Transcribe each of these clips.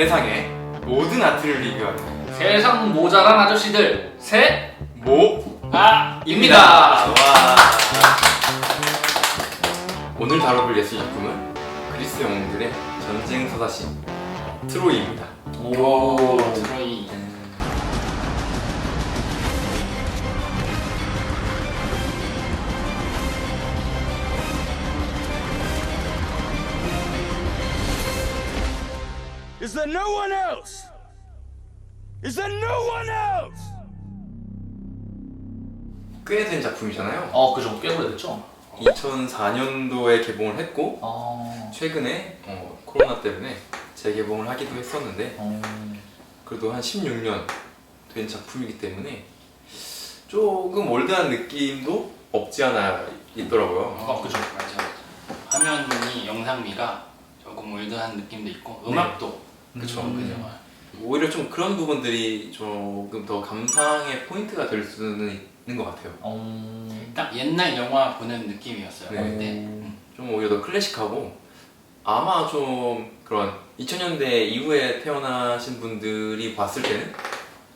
세상의 모든 아트를 리뷰하는 세상 모자란 아저씨들 세모아입니다. 와. 오늘 다뤄볼 예술 작품은 그리스 영웅들의 전쟁 서사시 트로이입니다. 오, 트로이. Is there no one else? Is there no one else? 꽤 된 작품이잖아요. 그죠. 꽤 오래됐죠. 2004년도에 개봉을 했고 최근에 코로나 때문에 재개봉을 하기도 했었는데 그래도 한 16년 된 작품이기 때문에 조금 올드한 느낌도 없지 않아 있더라고요. 그죠. 맞아. 화면이 영상미가 조금 올드한 느낌도 있고 음악도 그쵸. 그죠. 오히려 좀 그런 부분들이 조금 더 감상의 포인트가 될 수는 있는 것 같아요. 딱 옛날 영화 보는 느낌이었어요. 네. 그때. 좀 오히려 더 클래식하고 아마 좀 그런 2000년대 이후에 태어나신 분들이 봤을 때는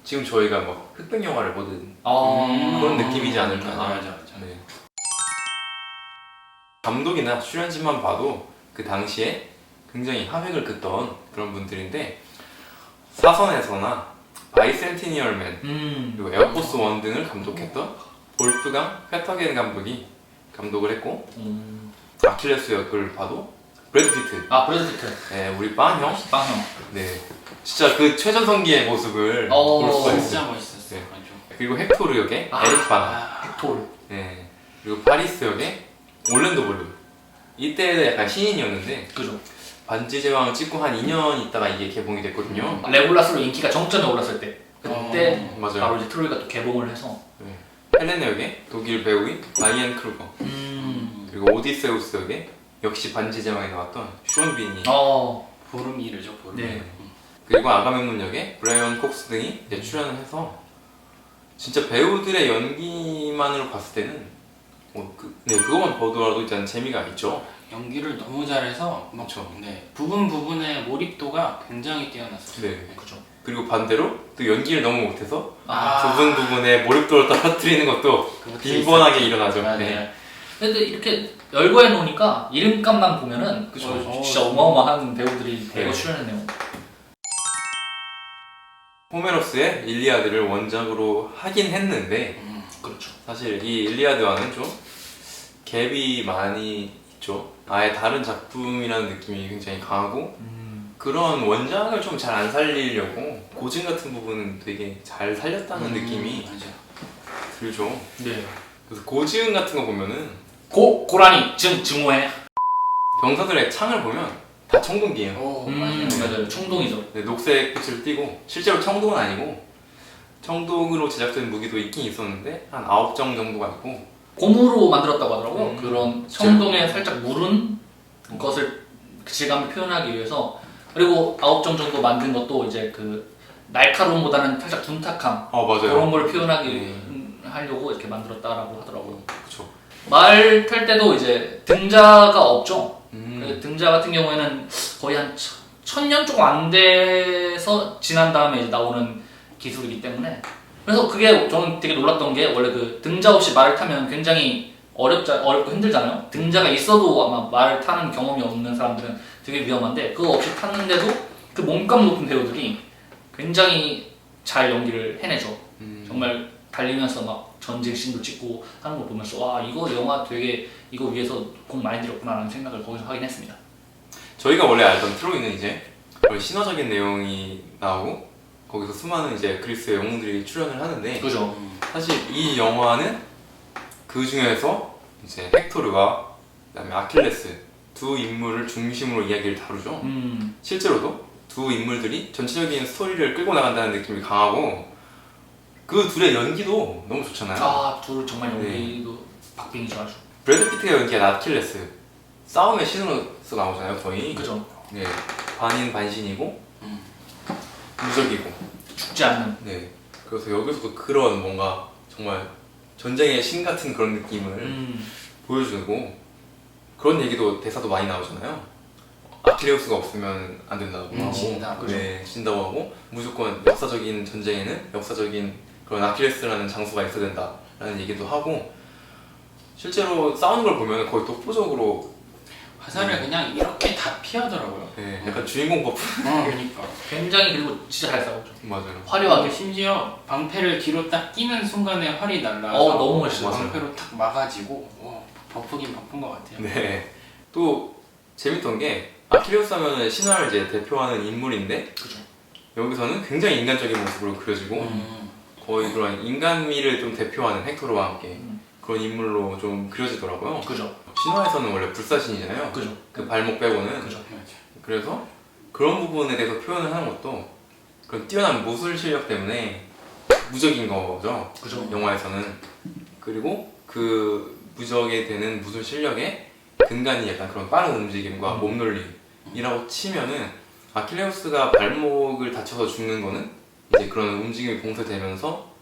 지금 저희가 막 흑백 영화를 보는 그런 느낌이지 않을까. 맞아. 네. 감독이나 출연진만 봐도 그 당시에 굉장히 화획을 긋던 그런 분들인데 사선에서나 바이센티니얼맨 그리고 에어포스 원 등을 감독했던 볼프강 페터겐 감독이 감독을 했고 아킬레스 역을 봐도 브래드 피트. 브래드 피트. 네, 우리 빵형. 빵형. 네, 진짜 그 최전성기의 모습을 볼 수가 있어요. 진짜 멋있었어요. 네. 맞아. 그리고 헥토르 역의 에릭 바나. 헥토르. 네, 그리고 파리스 역의 올랜도 블룸. 이때는 약간 신인이었는데 그죠. 반지 제왕을 찍고 한 2년 있다가 이게 개봉이 됐거든요. 레골라스로 인기가 정점에 올랐을 때 그때 맞아요. 바로 이제 트로이가 또 개봉을 해서 네. 헬레네 역의 독일 배우인 라이언 크루거. 그리고 오디세우스 역의 역시 반지 제왕에 나왔던 슈원 비니. 보름 이르죠. 보름. 네. 그리고 아가멤논 역의 브라이언 콕스 등이 이제 출연을 해서 진짜 배우들의 연기만으로 봤을 때는 그것만 보더라도 일단 재미가 있죠. 연기를 너무 잘해서 그렇죠. 네. 부분의 몰입도가 굉장히 뛰어났어요. 네. 그죠. 그리고 반대로 또 연기를 너무 못해서 아. 부분에 몰입도를 떨어뜨리는 것도 그것도 빈번하게 있었죠. 일어나죠. 맞아요. 네. 근데 이렇게 열거해 놓으니까 이름값만 보면은 그쵸. 진짜 어마어마한 배우들이 대거 네. 출연했네요. 호메로스의 일리아드를 원작으로 하긴 했는데 그렇죠. 사실 이 일리아드와는 좀 갭이 많이 있죠. 아예 다른 작품이라는 느낌이 굉장히 강하고 그런 원작을 좀 잘 안 살리려고 고증 같은 부분은 되게 잘 살렸다는 느낌이 맞아. 들죠. 네. 그래서 고증 같은 거 보면은 고라니 증오해. 병사들의 창을 보면 다 청동기예요. 맞아요.冲동이죠. 네, 녹색 빛을 띠고 실제로 청동은 아니고 청동으로 제작된 무기도 있긴 있었는데 한 9정 정도가 있고 고무로 만들었다고 하더라고요. 그런 청동에 살짝 무른 것을 질감을 표현하기 위해서. 그리고 9정 정도 만든 것도 이제 그 날카로움보다는 살짝 둔탁함 맞아요. 그런 걸 표현하기 하려고 이렇게 만들었다라고 하더라고요. 그쵸. 말 탈 때도 이제 등자가 없죠. 그 등자 같은 경우에는 거의 한 1000년 조금 안 돼서 지난 다음에 이제 나오는 기술이기 때문에 그래서 그게 저는 되게 놀랐던 게 원래 그 등자 없이 말을 타면 굉장히 어렵고 힘들잖아요. 등자가 있어도 아마 말을 타는 경험이 없는 사람들은 되게 위험한데 그거 없이 탔는데도 그 몸값 높은 배우들이 굉장히 잘 연기를 해내죠. 정말 달리면서 막 전쟁씬도 찍고 하는 거 보면서 와 이거 영화 되게 이거 위해서 돈 많이 들였구나 라는 생각을 거기서 하긴 했습니다. 저희가 원래 알던 트로이는 이제 원래 신화적인 내용이 나오고 거기서 수많은 이제 그리스의 영웅들이 출연을 하는데 그죠. 사실 이 영화는 그 중에서 이제 헥토르와 그다음에 아킬레스 두 인물을 중심으로 이야기를 다루죠. 실제로도 두 인물들이 전체적인 스토리를 끌고 나간다는 느낌이 강하고 그 둘의 연기도 너무 좋잖아요. 둘 정말 연기도 박빙이죠 아주. 브래드 피트가 연기한 아킬레스 싸움의 신으로서 나오잖아요 거의. 그죠. 네, 반인 반신이고 무적이고 죽지 않는. 네, 그래서 여기서도 그런 뭔가 정말 전쟁의 신 같은 그런 느낌을 보여주고 그런 얘기도 대사도 많이 나오잖아요. 아킬레우스가 없으면 안 된다고 하고 진다. 네, 진다고 하고 무조건 역사적인 전쟁에는 역사적인 그런 아킬레스라는 장소가 있어야 된다라는 얘기도 하고 실제로 싸우는 걸 보면 거의 독보적으로 화살을 그냥 이렇게 다 피하더라고요. 네, 약간 주인공 버프 그러니까. 굉장히 그리고 진짜 잘 싸우죠. 맞아요. 화려하게. 심지어 방패를 뒤로 딱 끼는 순간에 활이 날라서 너무 멋있어요. 방패로 탁 막아지고 버프긴 버프인 것 같아요. 네. 또 재밌던 게 아킬레우스 하면은 신화를 이제 대표하는 인물인데 그죠. 여기서는 굉장히 인간적인 모습으로 그려지고 거의 그런 인간미를 좀 대표하는 헥토르와 함께 그런 인물로 좀 그려지더라고요. 그죠. 신화에서는 원래 불사신이잖아요. 그죠. 그 발목 빼고는. 그죠. 그래서 그런 부분에 대해서 표현을 하는 것도 그런 뛰어난 무술 실력 때문에 무적인 거죠. 그죠. 영화에서는. 그리고 그 무적이 되는 무술 실력에 근간이 약간 그런 빠른 움직임과 몸놀림이라고 치면은 아킬레우스가 발목을 다쳐서 죽는 거는 이제 그런 움직임이 봉쇄되면서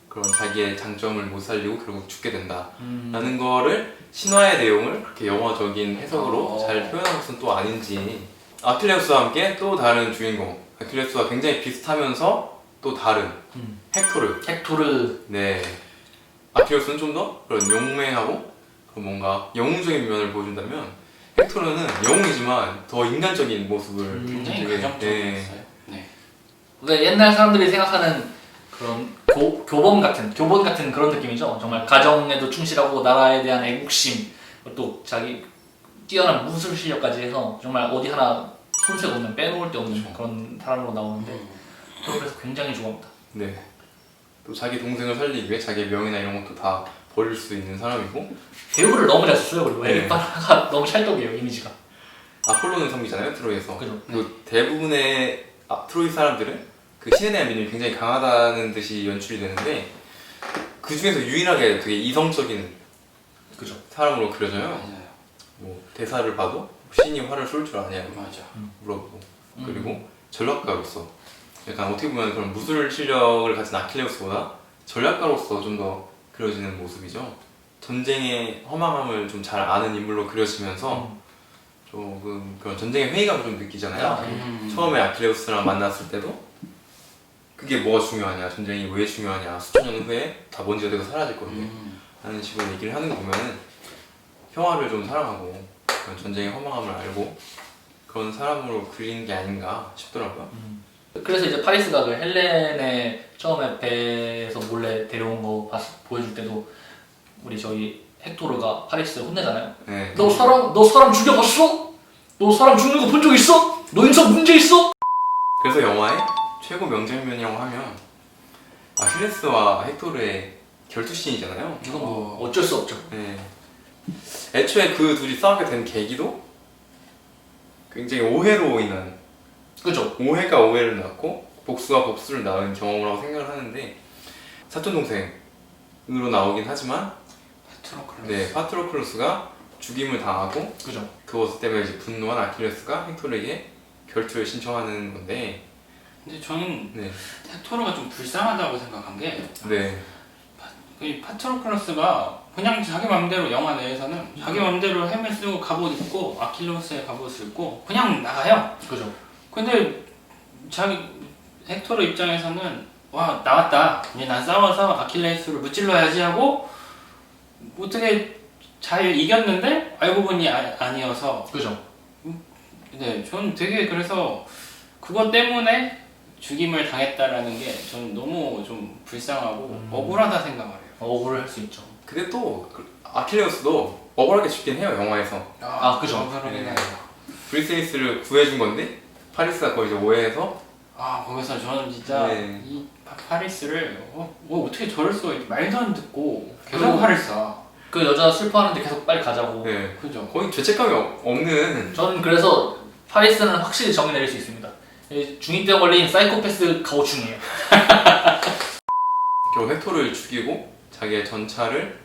그런 자기의 장점을 못 살리고 결국 죽게 된다라는 거를 신화의 내용을 그렇게 영화적인 해석으로 잘 표현한 것은 또 아닌지. 아킬레우스와 함께 또 다른 주인공, 아킬레우스와 굉장히 비슷하면서 또 다른 헥토르. 헥토르. 네, 아킬레우스는 좀 더 그런 용맹하고 그런 뭔가 영웅적인 면을 보여준다면 헥토르는 영웅이지만 더 인간적인 모습을 굉장히 되게, 가정적이었어요. 네. 근데 옛날 사람들이 생각하는 그런 교본 같은 그런 느낌이죠. 정말 가정에도 충실하고 나라에 대한 애국심, 또 자기 뛰어난 무술 실력까지 해서 정말 어디 하나 손색 없는 빼놓을 데 없는 그런 사람으로 나오는데 또 그래서 굉장히 좋아합니다. 네. 또 자기 동생을 살리기 위해 자기의 명예나 이런 것도 다 버릴 수 있는 사람이고 배우를 너무 잘 썼어요. 그리고 네. 에릭바나가 너무 찰떡이에요, 이미지가. 아폴로는 섬기잖아요, 트로이에서. 그죠. 그리고 대부분의 트로이 사람들은 그 신에 대한 믿음이 굉장히 강하다는 듯이 연출이 되는데 그 중에서 유일하게 되게 이성적인 그죠. 사람으로 그려져요. 맞아요. 뭐 대사를 봐도 신이 활을 쏠 줄 아냐 맞아. 물어보고 그리고 전략가로서 약간 어떻게 보면 그런 무술 실력을 가진 아킬레우스보다 전략가로서 좀 더 그려지는 모습이죠. 전쟁의 허망함을 좀 잘 아는 인물로 그려지면서 조금 그런 전쟁의 회의감을 좀 느끼잖아요. 처음에 아킬레우스랑 만났을 때도 그게 뭐가 중요하냐, 전쟁이 왜 중요하냐, 수천 년 후에 다 먼지가 되고 사라질 건데 라는 식으로 얘기를 하는 거 보면은 평화를 좀 사랑하고 그런 전쟁의 허망함을 알고 그런 사람으로 그린 게 아닌가 싶더라고요. 그래서 이제 파리스가 그 헬렌의 처음에 배에서 몰래 데려온 거 보여줄 때도 우리 저기 헥토르가 파리스를 혼내잖아요. 네. 너 사람 죽여봤어? 너 사람 죽는 거 본 적 있어? 너 인성 문제 있어? 그래서 영화의 최고 명장면이라고 하면 아킬레스와 헥토르의 결투씬이잖아요. 이건 뭐 어쩔 수 없죠. 네. 애초에 그 둘이 싸우게 된 계기도 굉장히 오해로 인한 그죠? 오해가 오해를 낳고 복수가 복수를 낳은 경험이라고 생각을 하는데 사촌 동생으로 나오긴 하지만 네, 파트로클로스가 죽임을 당하고 그죠? 그것 때문에 이제 분노한 아킬레스가 헥토르에게 결투를 신청하는 건데 근데 저는 네, 헥토르가 좀 불쌍하다고 생각한 게 네, 이 파트로클로스가 그냥 자기 맘대로 영화 내에서는 자기 맘대로 헬멧 쓰고 갑옷 입고 아킬레우스의 갑옷을 입고 그냥 나가요. 그죠? 근데 자기 헥토르 입장에서는 와 나왔다 이제 난 싸워서 아킬레우스를 무찔러야지 하고 어떻게 잘 이겼는데 알고 보니 아니어서 그죠? 네 저는 되게 그래서 그것 때문에 죽임을 당했다라는 게 저는 너무 좀 불쌍하고 억울하다 생각을 해요. 억울할 수 있죠. 근데 또 아킬레우스도 억울하게 죽긴 해요 영화에서. 그죠? 억울하긴 네. 해요. 브리세이스를 구해준 건데 파리스가 거의 이제 오해해서 거기서 저는 진짜 네. 이 파리스를 어떻게 저럴 수가 있지 말도 안 듣고 계속 그리고 화를 쏴. 그 여자 슬퍼하는데 계속 빨리 가자고. 네, 그죠? 거의 죄책감이 없는 저는 그래서 파리스는 확실히 정의 내릴 수 있습니다. 중2병 걸린 사이코패스 가오충이에요. 결국 헥토르를 죽이고 자기의 전차를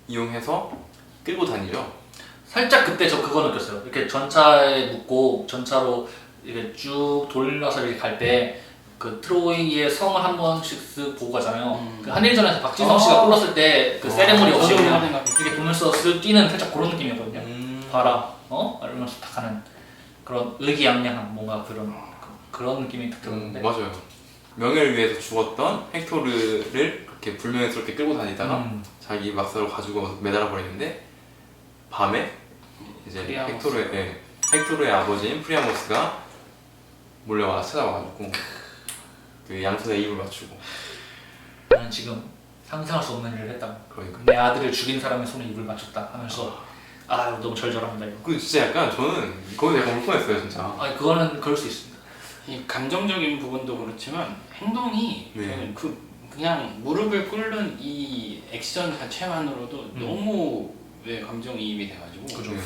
이용해서 끌고 다니죠. 살짝 그때 저 그거 느꼈어요. 이렇게 전차에 묻고 전차로 이렇게 쭉 돌려서 이렇게 갈 때 그 트로이의 성을 한 번씩 쓱 보고 가잖아요. 그 한일전에서 박지성 씨가 골랐을 때 그 세레모니 없이 저도 그냥 이렇게 보면서 쓱 뛰는 살짝 그런 느낌이었거든요. 봐라, 이러면서 딱 하는. 그런 의기양양한 뭔가 그런 느낌이 딱 들었는데 맞아요. 명예를 위해서 죽었던 헥토르를 그렇게 불명예스럽게 끌고 다니다가 자기 막사로 가지고 매달아 버리는데 밤에 이제 프리아모스. 헥토르의 아버지인 프리아모스가 몰려와 찾아와가지고 그 양손에 입을 맞추고. 나는 지금 상상할 수 없는 일을 했다. 그러니까 내 아들을 죽인 사람의 손에 입을 맞췄다 하면서 너무 절절합니다 이거. 그 진짜 약간 저는 거기서 약간 울 뻔했어요 진짜. 그거는 그럴 수 있습니다. 이 감정적인 부분도 그렇지만 행동이 네. 저는 그냥 무릎을 꿇는 이 액션 자체만으로도 너무 감정이입이 돼가지고 그죠. 네.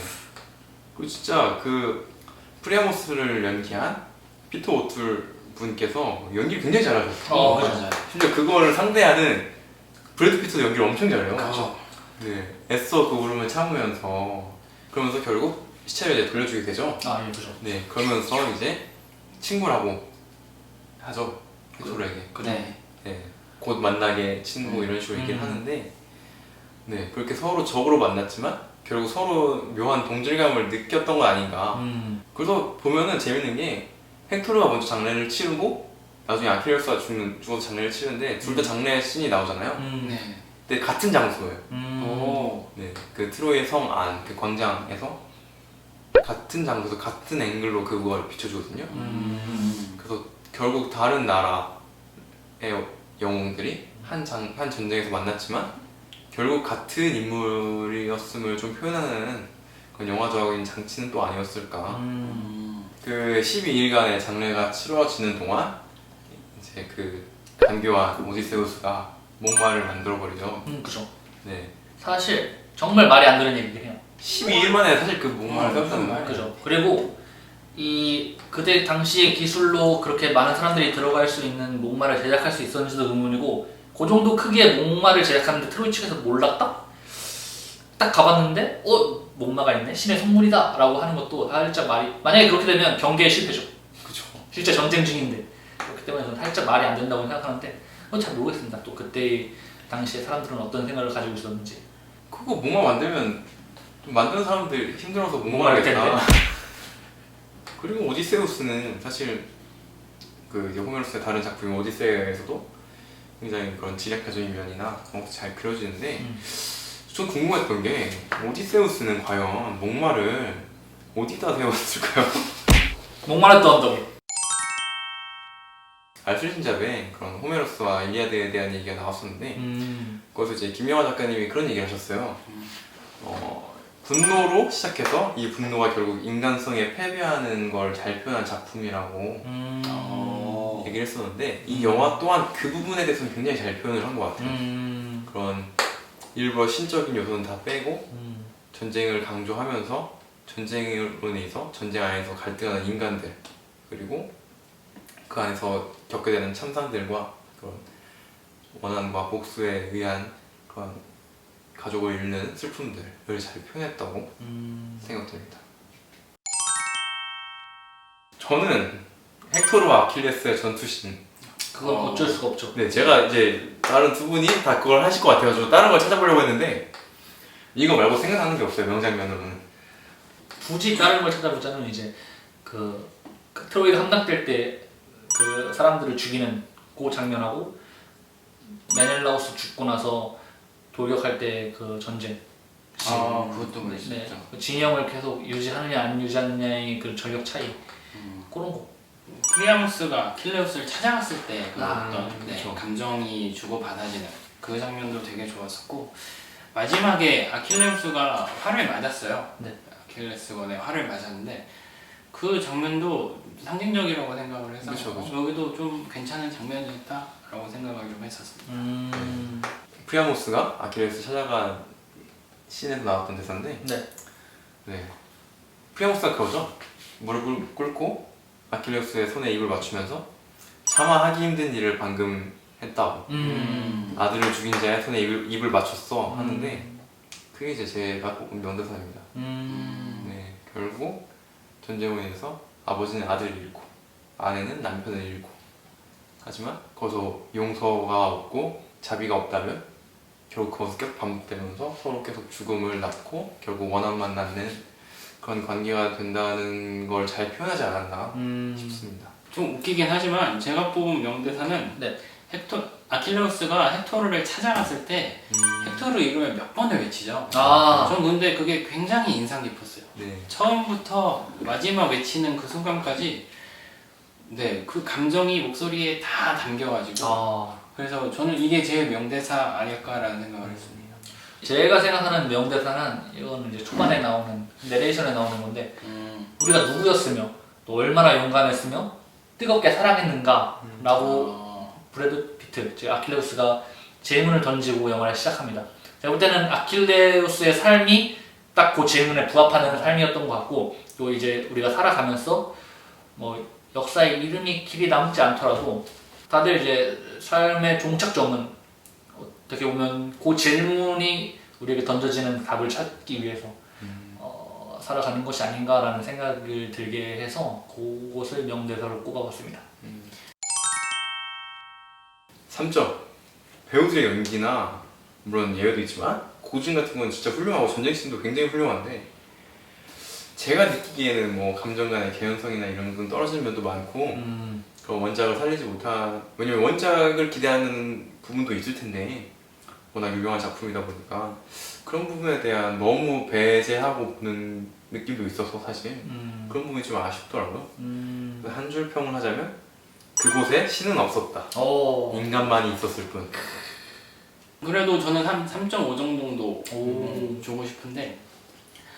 그리고 진짜 그 프리아모스를 연기한 피터 오툴 분께서 연기를 굉장히 잘하셨어요. 그죠. 맞아요. 심지어 그걸 상대하는 브래드 피트도 연기를 엄청 잘해요. 그죠. 네, 애써 그 울음을 참으면서 그러면서 결국 시체를 이제 돌려주게 되죠. 예, 그죠. 네, 그러면서 이제 친구라고 하죠. 헥토르에게. 네. 네, 곧 만나게 친구 이런 식으로 얘기를 하는데, 네, 그렇게 서로 적으로 만났지만 결국 서로 묘한 동질감을 느꼈던 건 아닌가. 그래서 보면은 재밌는 게 헥토르가 먼저 장례를 치르고 나중에 아킬레스가 죽어서 장례를 치르는데 둘 다 장례 씬이 나오잖아요. 네. 근데 같은 장소예요. 오. 네, 그 트로이의 성 안, 그 광장에서 같은 장소에서 같은 앵글로 그걸 비춰주거든요. 그래서 결국 다른 나라의 영웅들이 한 전쟁에서 만났지만 결국 같은 인물이었음을 좀 표현하는 그런 영화적인 장치는 또 아니었을까. 그 12일간의 장례가 치러지는 동안 이제 그 간교한 오디세우스가 목마를 만들어버리죠. 그죠. 네. 사실 정말 말이 안 되는 얘기긴 해요. 12일 만에 사실 그 목마를 세웠다는 거예요. 그죠. 그리고 그때 당시의 기술로 그렇게 많은 사람들이 들어갈 수 있는 목마를 제작할 수 있었는지도 의문이고, 그 정도 크기의 목마를 제작하는데 트로이 측에서 몰랐다? 딱 가봤는데 목마가 있네? 신의 선물이다! 라고 하는 것도 살짝 만약에 그렇게 되면 경계에 실패죠. 그죠. 실제 전쟁 중인데. 그렇기 때문에 저는 살짝 말이 안 된다고 생각하는데, 잘 모르겠습니다. 또 그때 당시에 사람들은 어떤 생각을 가지고 있었는지. 그거 목마 만들면 좀 만드는 사람들 힘들어서 목마를 했다. 그리고 오디세우스는 사실 그 이제 호메로스의 다른 작품인 오디세이에서도 굉장히 그런 지략가적인 면이나 그런 것도 잘 그려지는데 좀 궁금했던 게 오디세우스는 과연 목마를 어디다 세웠을까요? 목마르던 언덕에. 알쓸신잡에 그런 호메로스와 일리아드에 대한 얘기가 나왔었는데 거기서 이제 김영하 작가님이 그런 얘기를 하셨어요. 분노로 시작해서 이 분노가 결국 인간성에 패배하는 걸 잘 표현한 작품이라고 얘기를 했었는데 이 영화 또한 그 부분에 대해서는 굉장히 잘 표현을 한 것 같아요. 그런 일부러 신적인 요소는 다 빼고 전쟁을 강조하면서 전쟁으로 인해서 전쟁 안에서 갈등하는 인간들, 그리고 그 안에서 겪게 되는 참상들과 그런 원한과 복수에 의한 그런 가족을 잃는 슬픔들을 잘 표현했다고 생각됩니다. 저는 헥토르와 아킬레스의 전투씬. 그건 어쩔 수가 없죠. 네, 제가 이제 다른 두 분이 다 그걸 하실 것 같아가지고 다른 걸 찾아보려고 했는데 이거 말고 생각나는 게 없어요, 명장면으로는. 굳이 다른 걸 찾아보자면 이제 그 트로이가 함락될 때 그 사람들을 죽이는 그 장면하고 메넬라우스 죽고 나서 돌격할 때 그 전쟁. 그것도 네, 멋있죠. 그 진영을 계속 유지하느냐 안 유지하느냐의 그 전력 차이. 그런 거. 프리아모스가 아킬레우스를 찾아갔을 때 그 어떤 그쵸. 감정이 주고받아지는 그 장면도 되게 좋았었고, 마지막에 아킬레우스가 활을 맞았어요. 네. 아킬레스건에 활을 맞았는데 그 장면도 상징적이라고 생각을 해서 그쵸. 여기도 좀 괜찮은 장면이었다라고 생각을 좀 했었습니다. 프리아모스가 아킬레스 찾아간 씬에서 나왔던 대사인데 네. 네. 프리아모스가 그거죠. 무릎을 꿇고 아킬레스의 손에 입을 맞추면서 차마 하기 힘든 일을 방금 했다고. 아들을 죽인 자의 손에 입을 맞췄어 하는데 그게 이제 제가 꼽은 명대사입니다. 네, 결국 전쟁으로 인해서 아버지는 아들을 잃고 아내는 남편을 잃고, 하지만 거기서 용서가 없고 자비가 없다면 결국 거기서 계속 반복되면서 서로 계속 죽음을 낳고 결국 원한만 낳는 그런 관계가 된다는 걸 잘 표현하지 않았나 싶습니다. 좀 웃기긴 하지만 제가 뽑은 명대사는 네. 아킬레우스가 헥토르를 찾아갔을 때 헥토르 이름을 몇 번을 외치죠. 아. 전 근데 그게 굉장히 인상 깊었어요. 네. 처음부터 마지막 외치는 그 순간까지 네, 그 감정이 목소리에 다 담겨가지고 아. 그래서 저는 이게 제일 명대사 아닐까라는 생각을 했습니다. 제가 생각하는 명대사는 이거는 이제 초반에 나오는 내레이션에 나오는 건데 우리가 누구였으며 또 얼마나 용감했으며 뜨겁게 사랑했는가라고 브래드 피트, 즉 아킬레우스가 질문을 던지고 영화를 시작합니다. 제가 볼 때는 아킬레우스의 삶이 딱 그 질문에 부합하는 삶이었던 것 같고 또 이제 우리가 살아가면서 뭐 역사에 이름이 길이 남지 않더라도 다들 이제 삶의 종착점은 어떻게 보면 그 질문이 우리에게 던져지는 답을 찾기 위해서 살아가는 것이 아닌가라는 생각을 들게 해서 그것을 명대사로 꼽아봤습니다. 3점. 배우들의 연기나 물론 예외도 있지만 고증 같은 건 진짜 훌륭하고 전쟁씬도 굉장히 훌륭한데 제가 느끼기에는 뭐 감정 간의 개연성이나 이런 건 떨어지는 면도 많고 그 원작을 살리지 못한 왜냐면 원작을 기대하는 부분도 있을 텐데 워낙 유명한 작품이다 보니까 그런 부분에 대한 너무 배제하고 보는 느낌도 있어서 사실 그런 부분이 좀 아쉽더라고요. 한 줄 평을 하자면 그곳에 신은 없었다. 인간만이 있었을 뿐. 그래도 저는 한 3.5 정도 주고 싶은데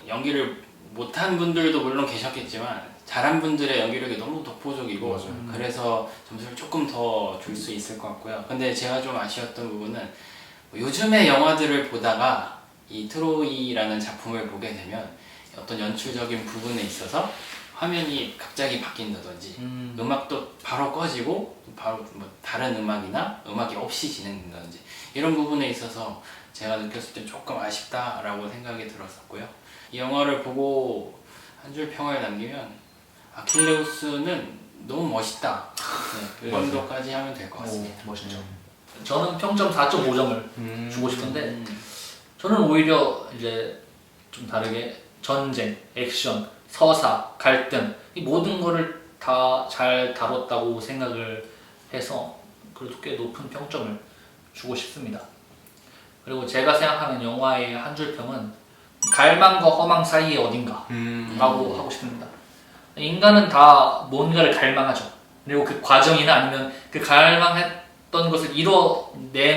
연기를 못한 분들도 물론 계셨겠지만 잘한 분들의 연기력이 너무 독보적이고 맞아요. 그래서 점수를 조금 더 줄 수 있을 것 같고요. 근데 제가 좀 아쉬웠던 부분은 요즘의 영화들을 보다가 이 트로이라는 작품을 보게 되면 어떤 연출적인 부분에 있어서 화면이 갑자기 바뀐다든지 음악도 바로 꺼지고 바로 뭐 다른 음악이나 음악이 없이 진행된다든지 이런 부분에 있어서 제가 느꼈을 때 조금 아쉽다라고 생각이 들었었고요. 이 영화를 보고 한 줄 평을 남기면 아킬레우스는 너무 멋있다. 네, 그 정도까지 하면 될 것 같습니다. 멋있죠. 저는 평점 4.5점을 주고 싶은데 저는 오히려 이제 좀 다르게 전쟁, 액션, 서사, 갈등 이 모든 거를 다 잘 다뤘다고 생각을 해서 그래도 꽤 높은 평점을 주고 싶습니다. 그리고 제가 생각하는 영화의 한 줄 평은 갈망과 허망 사이의 어딘가 라고 하고 싶습니다. 인간은 다 뭔가를 갈망하죠. 그리고 그 과정이나 아니면 그 갈망했던 것을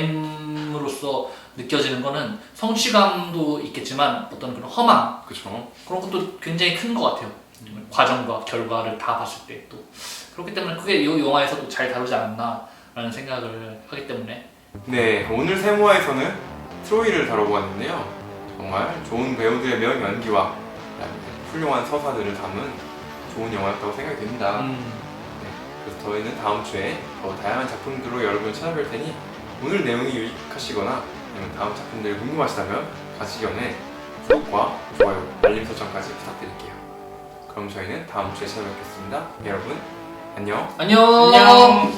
이뤄냄으로써 느껴지는 거는 성취감도 있겠지만 어떤 그런 허망 그렇죠. 그런 것도 굉장히 큰 것 같아요. 과정과 결과를 다 봤을 때 또 그렇기 때문에 그게 이 영화에서도 잘 다루지 않았나라는 생각을 하기 때문에 네, 오늘 세모아에서는 트로이를 다뤄보았는데요. 정말 좋은 배우들의 명연기와 훌륭한 서사들을 담은 좋은 영화였다고 생각이 됩니다. 네, 그래서 저희는 다음 주에 더 다양한 작품들로 여러분을 찾아뵐 테니 오늘 내용이 유익하시거나 아니면 다음 작품들이 궁금하시다면 가시기 전에 구독과 좋아요, 알림 설정까지 부탁드릴게요. 그럼 저희는 다음 주에 찾아뵙겠습니다. 여러분 안녕. 안녕.